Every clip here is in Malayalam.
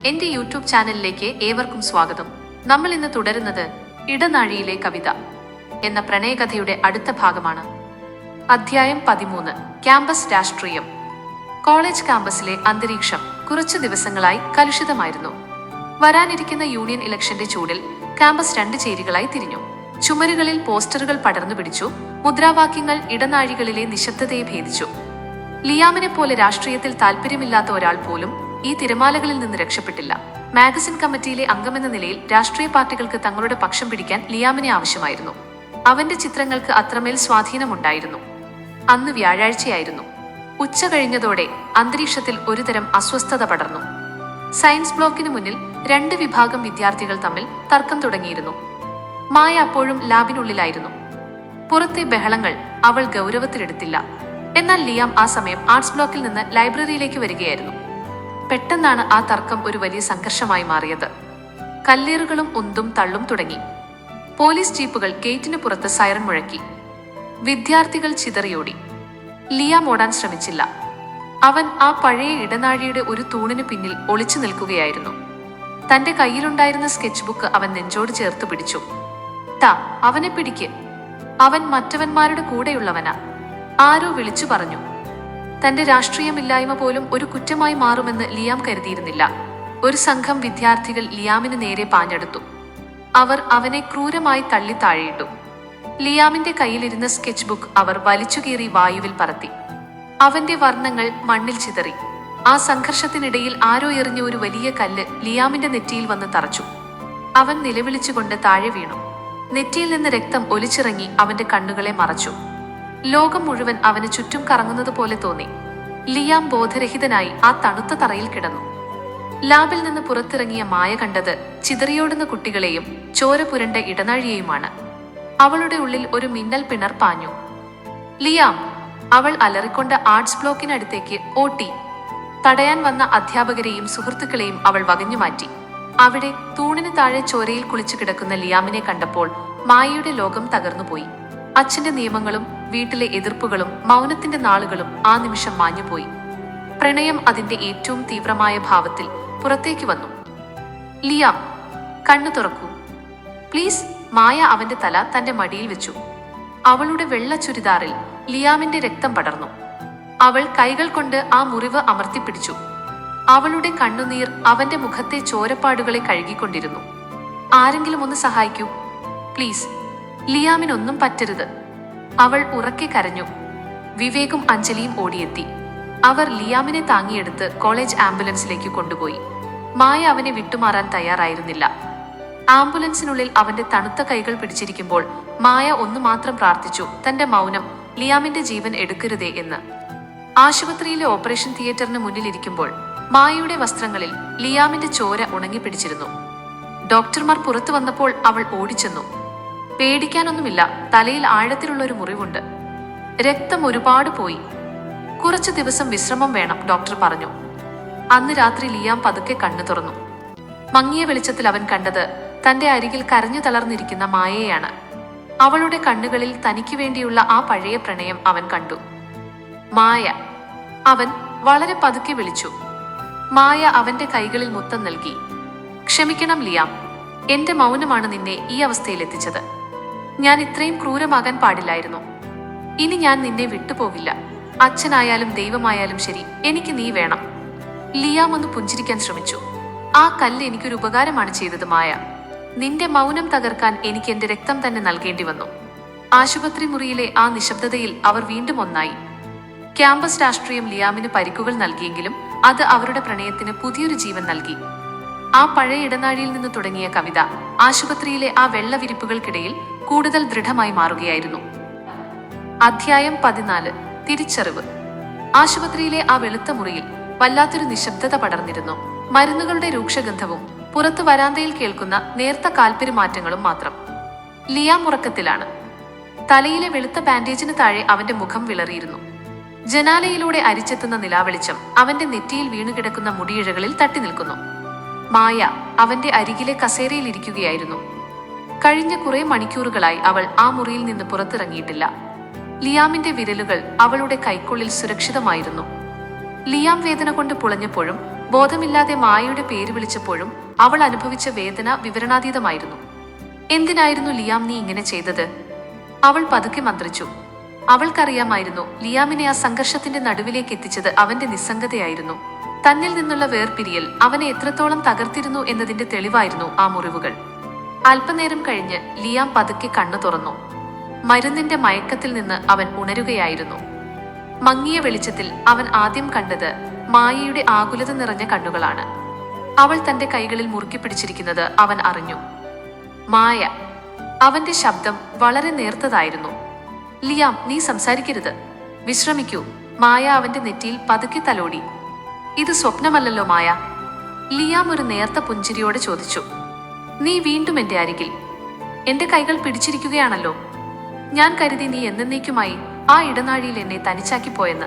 എന്റെ യൂട്യൂബ് ചാനലിലേക്ക് ഏവർക്കും സ്വാഗതം. നമ്മൾ ഇന്ന് തുടരുന്നത് ഇടനാഴിയിലെ കവിത എന്ന പ്രണയകഥയുടെ അടുത്ത ഭാഗമാണ്. അധ്യായം 13. ക്യാമ്പസ് രാഷ്ട്രീയം. കോളേജ് ക്യാമ്പസിലെ അന്തരീക്ഷം കുറച്ചു ദിവസങ്ങളായി കലുഷിതമായിരുന്നു. വരാനിരിക്കുന്ന യൂണിയൻ ഇലക്ഷന്റെ ചൂടിൽ ക്യാമ്പസ് രണ്ട് ചേരികളായി തിരിഞ്ഞു. ചുമരുകളിൽ പോസ്റ്ററുകൾ പടർന്നു പിടിച്ചു. മുദ്രാവാക്യങ്ങൾ ഇടനാഴികളിലെ നിശബ്ദതയെ ഭേദിച്ചു. ലിയാമിനെ പോലെ രാഷ്ട്രീയത്തിൽ താല്പര്യമില്ലാത്ത ഒരാൾ പോലും ഈ തിരമാലകളിൽ നിന്ന് രക്ഷപ്പെട്ടില്ല. മാഗസിൻ കമ്മിറ്റിയിലെ അംഗമെന്ന നിലയിൽ രാഷ്ട്രീയ പാർട്ടികൾക്ക് തങ്ങളുടെ പക്ഷം പിടിക്കാൻ ലിയാമിനെ ആവശ്യമായിരുന്നു. അവന്റെ ചിത്രങ്ങൾക്ക് അത്രമേൽ സ്വാധീനമുണ്ടായിരുന്നു. അന്ന് വ്യാഴാഴ്ചയായിരുന്നു. ഉച്ച കഴിഞ്ഞതോടെ അന്തരീക്ഷത്തിൽ ഒരുതരം അസ്വസ്ഥത പടർന്നു. സയൻസ് ബ്ലോക്കിന് മുന്നിൽ രണ്ട് വിഭാഗം വിദ്യാർത്ഥികൾ തമ്മിൽ തർക്കം തുടങ്ങിയിരുന്നു. മായ അപ്പോഴും ലാബിനുള്ളിലായിരുന്നു. പുറത്തെ ബഹളങ്ങൾ അവൾ ഗൗരവത്തിലെടുത്തില്ല. എന്നാൽ ലിയാം ആ സമയം ആർട്സ് ബ്ലോക്കിൽ നിന്ന് ലൈബ്രറിയിലേക്ക് വരികയായിരുന്നു. പെട്ടെന്നാണ് ആ തർക്കം ഒരു വലിയ സംഘർഷമായി മാറിയത്. കല്ലേറുകളും ഉന്തും തള്ളും തുടങ്ങി. പോലീസ് ജീപ്പുകൾ ഗേറ്റിന് പുറത്ത് സൈറൻ മുഴക്കി. വിദ്യാർത്ഥികൾ ചിതറിയോടി. ലിയാം ഓടാൻ ശ്രമിച്ചില്ല. അവൻ ആ പഴയ ഇടനാഴിയുടെ ഒരു തൂണിന് പിന്നിൽ ഒളിച്ചു നിൽക്കുകയായിരുന്നു. തന്റെ കയ്യിലുണ്ടായിരുന്ന സ്കെച്ച് ബുക്ക് അവൻ നെഞ്ചോട് ചേർത്ത് പിടിച്ചു. അവനെ പിടിക്ക്, അവൻ മറ്റവന്മാരുടെ കൂടെയുള്ളവനാ, ആരോ വിളിച്ചു പറഞ്ഞു. തന്റെ രാഷ്ട്രീയമില്ലായ്മ പോലും ഒരു കുറ്റമായി മാറുമെന്ന് ലിയാം കരുതിയിരുന്നില്ല. ഒരു സംഘം വിദ്യാർത്ഥികൾ ലിയാമിന് നേരെ പാഞ്ഞെടുത്തു. അവർ അവനെ ക്രൂരമായി തള്ളി താഴെയിട്ടു. ലിയാമിന്റെ കയ്യിലിരുന്ന സ്കെച്ച് ബുക്ക് അവർ വലിച്ചുകീറി വായുവിൽ പറത്തി. അവന്റെ വർണ്ണങ്ങൾ മണ്ണിൽ ചിതറി. ആ സംഘർഷത്തിനിടയിൽ ആരോ എറിഞ്ഞ ഒരു വലിയ കല്ല് ലിയാമിന്റെ നെറ്റിയിൽ വന്ന് തറച്ചു. അവൻ നിലവിളിച്ചുകൊണ്ട് താഴെ വീണു. നെറ്റിയിൽ നിന്ന് രക്തം ഒലിച്ചിറങ്ങി അവന്റെ കണ്ണുകളെ മറച്ചു. ലോകം മുഴുവൻ അവന് ചുറ്റും കറങ്ങുന്നത് പോലെ തോന്നി. ലിയാം ബോധരഹിതനായി ആ തണുത്ത തറയിൽ കിടന്നു. ലാബിൽ നിന്ന് പുറത്തിറങ്ങിയ മായ കണ്ടത് ചിതറിയോടുന്ന കുട്ടികളെയും ചോര പുരണ്ട ഇടനാഴിയെയുമാണ്. അവളുടെ ഉള്ളിൽ ഒരു മിന്നൽ പിണർ പാഞ്ഞു. ലിയാം! അവൾ അലറിക്കൊണ്ട് ആർട്സ് ബ്ലോക്കിനടുത്തേക്ക് ഓട്ടി. തടയാൻ വന്ന അധ്യാപകരെയും സുഹൃത്തുക്കളെയും അവൾ വകഞ്ഞുമാറ്റി. അവിടെ തൂണിന് താഴെ ചോരയിൽ കുളിച്ചു കിടക്കുന്ന ലിയാമിനെ കണ്ടപ്പോൾ മായയുടെ ലോകം തകർന്നുപോയി. അച്ഛന്റെ നിയമങ്ങളും വീട്ടിലെ എതിർപ്പുകളും മൗനത്തിന്റെ നാളുകളും ആ നിമിഷം മാഞ്ഞുപോയി. പ്രണയം അതിന്റെ ഏറ്റവും തീവ്രമായ ഭാവത്തിൽ പുറത്തേക്ക് വന്നു. ലിയാം, കണ്ണു തുറക്കൂ പ്ലീസ്. മായ അവന്റെ തല തന്റെ മടിയിൽ വെച്ചു. അവളുടെ വെള്ള ചുരിദാറിൽ ലിയാമിന്റെ രക്തം പടർന്നു. അവൾ കൈകൾ കൊണ്ട് ആ മുറിവ് അമർത്തിപ്പിടിച്ചു. അവളുടെ കണ്ണുനീർ അവന്റെ മുഖത്തെ ചോരപ്പാടുകളെ കഴുകിക്കൊണ്ടിരുന്നു. ആരെങ്കിലും ഒന്ന് സഹായിക്കൂ പ്ലീസ്, ലിയാമിനൊന്നും പറ്റരുത്. അവൾ ഉറക്കെ കരഞ്ഞു. വിവേകും അഞ്ജലിയും ഓടിയെത്തി. അവർ ലിയാമിനെ താങ്ങിയെടുത്ത് കോളേജ് ആംബുലൻസിലേക്ക് കൊണ്ടുപോയി. മായ അവനെ വിട്ടുമാറാൻ തയ്യാറായിരുന്നില്ല. ആംബുലൻസിനുള്ളിൽ അവന്റെ തണുത്ത കൈകൾ പിടിച്ചിരിക്കുമ്പോൾ മായ ഒന്നു മാത്രം പ്രാർത്ഥിച്ചു, തന്റെ മൗനം ലിയാമിന്റെ ജീവൻ എടുക്കരുതേ എന്ന്. ആശുപത്രിയിലെ ഓപ്പറേഷൻ തിയേറ്ററിന് മുന്നിലിരിക്കുമ്പോൾ മായയുടെ വസ്ത്രങ്ങളിൽ ലിയാമിന്റെ ചോര ഉണങ്ങിപ്പിടിച്ചിരുന്നു. ഡോക്ടർമാർ പുറത്തു വന്നപ്പോൾ അവൾ ഓടിച്ചെന്നു. പേടിക്കാനൊന്നുമില്ല, തലയിൽ ആഴത്തിലുള്ള ഒരു മുറിവുണ്ട്, രക്തം ഒരുപാട് പോയി, കുറച്ചു ദിവസം വിശ്രമം വേണം, ഡോക്ടർ പറഞ്ഞു. അന്ന് രാത്രി ലിയാം പതുക്കെ കണ്ണു തുറന്നു. മങ്ങിയ വെളിച്ചത്തിൽ അവൻ കണ്ടത് തന്റെ അരികിൽ കരഞ്ഞു തളർന്നിരിക്കുന്ന മായയെയാണ്. അവളുടെ കണ്ണുകളിൽ തനിക്ക് വേണ്ടിയുള്ള ആ പഴയ പ്രണയം അവൻ കണ്ടു. മായ! അവൻ വളരെ പതുക്കെ വിളിച്ചു. മായ അവന്റെ കൈകളിൽ മുത്തം നൽകി. ക്ഷമിക്കണം ലിയാം, എന്റെ മൗനമാണ് നിന്നെ ഈ അവസ്ഥയിലെത്തിച്ചത്. ഞാൻ ഇത്രയും ക്രൂരമാകാൻ പാടില്ലായിരുന്നു. ഇനി ഞാൻ നിന്നെ വിട്ടുപോകില്ല. അച്ഛനായാലും ദൈവമായാലും ശരി, എനിക്ക് നീ വേണം. ലിയാം ഒന്ന് പുഞ്ചിരിക്കാൻ ശ്രമിച്ചു. ആ കല്ല് എനിക്കൊരു ഉപകാരമാണ് ചെയ്തത് മായ. നിന്റെ മൗനം തകർക്കാൻ എനിക്ക് എന്റെ രക്തം തന്നെ നൽകേണ്ടി വന്നു. ആശുപത്രി മുറിയിലെ ആ നിശബ്ദതയിൽ അവർ വീണ്ടും ഒന്നായി. ക്യാമ്പസ് രാഷ്ട്രീയം ലിയാമിന് പരിക്കുകൾ നൽകിയെങ്കിലും അത് അവരുടെ പ്രണയത്തിന് പുതിയൊരു ജീവൻ നൽകി. ആ പഴയ ഇടനാഴിയിൽ നിന്ന് തുടങ്ങിയ കവിത ആശുപത്രിയിലെ ആ വെള്ളവിരിപ്പുകൾക്കിടയിൽ കൂടുതൽ ദൃഢമായി മാറുകയായിരുന്നു. അധ്യായം 14. തിരിച്ചറിവ്. ആശുപത്രിയിലെ ആ വെളുത്ത മുറിയിൽ വല്ലാത്തൊരു നിശബ്ദത പടർന്നിരുന്നു. മരുന്നുകളുടെ രൂക്ഷഗന്ധവും പുറത്തു വരാന്തയിൽ കേൾക്കുന്ന നേർത്ത കാൽപ്പെരുമാറ്റങ്ങളും മാത്രം. ലിയാം ഉറക്കത്തിലാണ്. തലയിലെ വെളുത്ത ബാൻഡേജിന് താഴെ അവന്റെ മുഖം വിളറിയിരുന്നു. ജനാലയിലൂടെ അരിച്ചെത്തുന്ന നിലാവെളിച്ചം അവന്റെ നെറ്റിയിൽ വീണുകിടക്കുന്ന മുടിയിഴകളിൽ തട്ടി നിൽക്കുന്നു. മായ അവന്റെ അരികിലെ കസേരയിൽ ഇരിക്കുകയായിരുന്നു. കഴിഞ്ഞ കുറെ മണിക്കൂറുകളായി അവൾ ആ മുറിയിൽ നിന്ന് പുറത്തിറങ്ങിയിട്ടില്ല. ലിയാമിന്റെ വിരലുകൾ അവളുടെ കൈക്കുള്ളിൽ സുരക്ഷിതമായിരുന്നു. ലിയാം വേദന കൊണ്ട് പുളഞ്ഞപ്പോഴും ബോധമില്ലാതെ മായയുടെ പേര് വിളിച്ചപ്പോഴും അവൾ അനുഭവിച്ച വേദന വിവരണാതീതമായിരുന്നു. എന്തിനായിരുന്നു ലിയാം നീ ഇങ്ങനെ ചെയ്തത്? അവൾ പതുക്കെ മന്ത്രിച്ചു. അവൾക്കറിയാമായിരുന്നു ലിയാമിനെ ആ സംഘർഷത്തിന്റെ നടുവിലേക്ക് എത്തിച്ചത് അവന്റെ നിസ്സംഗതയായിരുന്നു. തന്നിൽ നിന്നുള്ള വേർപിരിയൽ അവനെ എത്രത്തോളം തകർത്തിരുന്നു എന്നതിന്റെ തെളിവായിരുന്നു ആ മുറിവുകൾ. അല്പനേരം കഴിഞ്ഞ് ലിയാം പതുക്കെ കണ്ണു തുറന്നു. മരുന്നിന്റെ മയക്കത്തിൽ നിന്ന് അവൻ ഉണരുകയായിരുന്നു. മങ്ങിയ വെളിച്ചത്തിൽ അവൻ ആദ്യം കണ്ടത് മായയുടെ ആകുലത നിറഞ്ഞ കണ്ണുകളാണ്. അവൾ തന്റെ കൈകളിൽ മുറുക്കി പിടിച്ചിരിക്കുന്നത് അവൻ അറിഞ്ഞു. മായ. അവന്റെ ശബ്ദം വളരെ നേർത്തതായിരുന്നു. ലിയാം, നീ സംസാരിക്കരുത്, വിശ്രമിക്കൂ. മായ അവന്റെ നെറ്റിയിൽ പതുക്കെ തലോടി. ഇത് സ്വപ്നമല്ലല്ലോ മായ? ലിയാം ഒരു നേർത്ത പുഞ്ചിരിയോടെ ചോദിച്ചു. നീ വീണ്ടും എന്റെ അരികിൽ എന്റെ കൈകൾ പിടിച്ചിരിക്കുകയാണല്ലോ. ഞാൻ കരുതി നീ എന്നേക്കുമായി ആ ഇടനാഴിയിൽ എന്നെ തനിച്ചാക്കി പോയെന്ന്.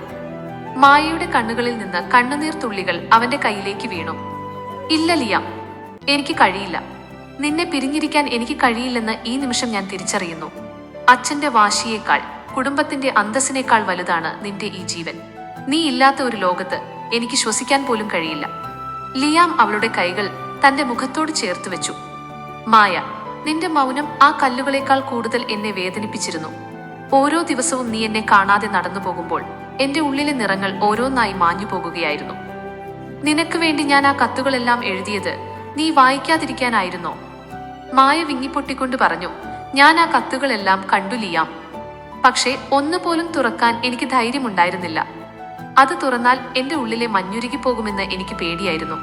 മായയുടെ കണ്ണുകളിൽ നിന്ന് കണ്ണുനീർ തുള്ളികൾ അവന്റെ കൈയിലേക്ക് വീണു. ഇല്ല ലിയാം, എനിക്ക് കഴിയില്ല. നിന്നെ പിരിഞ്ഞിരിക്കാൻ എനിക്ക് കഴിയില്ലെന്ന് ഈ നിമിഷം ഞാൻ തിരിച്ചറിയുന്നു. അച്ഛന്റെ വാശിയേക്കാൾ, കുടുംബത്തിന്റെ അന്തസ്സിനേക്കാൾ വലുതാണ് നിന്റെ ഈ ജീവൻ. നീ ഇല്ലാത്ത ഒരു ലോകത്ത് എനിക്ക് ശ്വസിക്കാൻ പോലും കഴിയില്ല. ലിയാം അവളുടെ കൈകൾ തന്റെ മുഖത്തോട് ചേർത്ത് വെച്ചു. മായ, നിന്റെ മൗനം ആ കല്ലുകളേക്കാൾ കൂടുതൽ എന്നെ വേദനിപ്പിച്ചിരുന്നു. ഓരോ ദിവസവും നീ എന്നെ കാണാതെ നടന്നു പോകുമ്പോൾ എന്റെ ഉള്ളിലെ നിറങ്ങൾ ഓരോന്നായി മാഞ്ഞു പോകുകയായിരുന്നു. നിനക്ക് വേണ്ടി ഞാൻ ആ കത്തുകളെല്ലാം എഴുതിയത് നീ വായിക്കാതിരിക്കാനായിരുന്നോ? മായ വിങ്ങിപ്പൊട്ടിക്കൊണ്ട് പറഞ്ഞു. ഞാൻ ആ കത്തുകളെല്ലാം കണ്ടു ലിയാം. പക്ഷേ ഒന്നുപോലും തുറക്കാൻ എനിക്ക് ധൈര്യമുണ്ടായിരുന്നില്ല. അത് തുറന്നാൽ എന്റെ ഉള്ളിലെ മഞ്ഞുരുകി പോകുമെന്ന് എനിക്ക് പേടിയായിരുന്നു.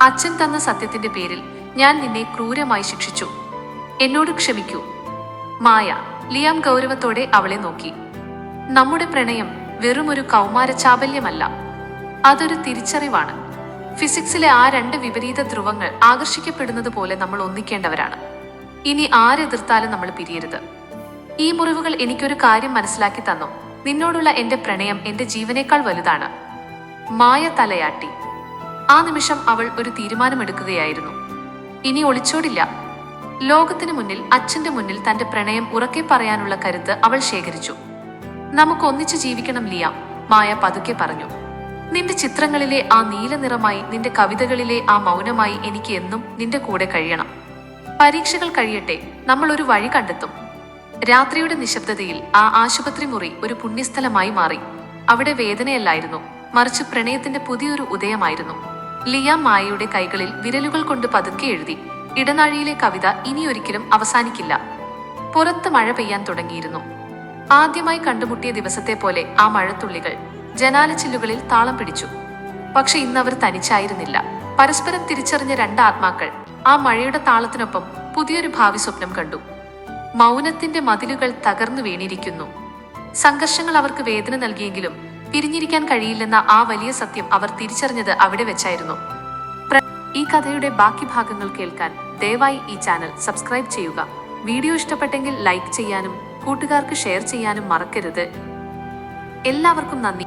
അച്ഛൻ തന്ന സത്യത്തിന്റെ പേരിൽ ഞാൻ നിന്നെ ക്രൂരമായി ശിക്ഷിച്ചു. എന്നോട് ക്ഷമിക്കൂ മായ. ലിയാം ഗൗരവത്തോടെ അവളെ നോക്കി. നമ്മുടെ പ്രണയം വെറുമൊരു കൗമാര ചാബല്യമല്ല, അതൊരു തിരിച്ചറിവാണ്. ഫിസിക്സിലെ ആ രണ്ട് വിപരീത ധ്രുവങ്ങൾ ആകർഷിക്കപ്പെടുന്നത് പോലെ നമ്മൾ ഒന്നിക്കേണ്ടവരാണ്. ഇനി ആരെതിർത്താലും നമ്മൾ പിരിയരുത്. ഈ മുറിവുകൾ എനിക്കൊരു കാര്യം മനസ്സിലാക്കി തന്നു. നിന്നോടുള്ള എന്റെ പ്രണയം എന്റെ ജീവനേക്കാൾ വലുതാണ്. മായ തലയാട്ടി. ആ നിമിഷം അവൾ ഒരു തീരുമാനമെടുക്കുകയായിരുന്നു. ഇനി ഒളിച്ചോടില്ല. ലോകത്തിനു മുന്നിൽ, അച്ഛന്റെ മുന്നിൽ തന്റെ പ്രണയം ഉറക്കെ പറയാനുള്ള കരുത്ത് അവൾ ശേഖരിച്ചു. നമുക്ക് ഒന്നിച്ചു ജീവിക്കണം ലിയാം, മായ പതുക്കെ പറഞ്ഞു. നിന്റെ ചിത്രങ്ങളിലെ ആ നീല നിറമായി, നിന്റെ കവിതകളിലെ ആ മൗനമായി എനിക്ക് എന്നും നിന്റെ കൂടെ കഴിയണം. പരീക്ഷകൾ കഴിയട്ടെ, നമ്മൾ ഒരു വഴി കണ്ടെത്തും. രാത്രിയുടെ നിശബ്ദതയിൽ ആ ആശുപത്രി മുറി ഒരു പുണ്യസ്ഥലമായി മാറി. അവിടെ വേദനയല്ലായിരുന്നു, മറിച്ച് പ്രണയത്തിന്റെ പുതിയൊരു ഉദയമായിരുന്നു. ലിയാം മായയുടെ കൈകളിൽ വിരലുകൾ കൊണ്ട് പതുക്കെ എഴുതി. ഇടനാഴിയിലെ കവിത ഇനിയൊരിക്കലും അവസാനിക്കില്ല. പുറത്ത് മഴ പെയ്യാൻ തുടങ്ങിയിരുന്നു. ആദ്യമായി കണ്ടുമുട്ടിയ ദിവസത്തെ പോലെ ആ മഴത്തുള്ളികൾ ജനാലച്ചില്ലുകളിൽ താളം പിടിച്ചു. പക്ഷെ ഇന്നവർ തനിച്ചായിരുന്നില്ല. പരസ്പരം തിരിച്ചറിഞ്ഞ രണ്ട് ആത്മാക്കൾ ആ മഴയുടെ താളത്തിനൊപ്പം പുതിയൊരു ഭാവി സ്വപ്നം കണ്ടു. മൗനത്തിന്റെ മതിലുകൾ തകർന്നു വീണിരിക്കുന്നു. സംഘർഷങ്ങൾ അവർക്ക് വേദന നൽകിയെങ്കിലും പിരിഞ്ഞിരിക്കാൻ കഴിയില്ലെന്ന ആ വലിയ സത്യം അവർ തിരിച്ചറിഞ്ഞത് അവിടെ വെച്ചായിരുന്നു. ഈ കഥയുടെ ബാക്കി ഭാഗങ്ങൾ കേൾക്കാൻ ദയവായി ഈ ചാനൽ സബ്സ്ക്രൈബ് ചെയ്യുക. വീഡിയോ ഇഷ്ടപ്പെട്ടെങ്കിൽ ലൈക്ക് ചെയ്യാനും കൂട്ടുകാർക്ക് ഷെയർ ചെയ്യാനും മറക്കരുത്. എല്ലാവർക്കും നന്ദി.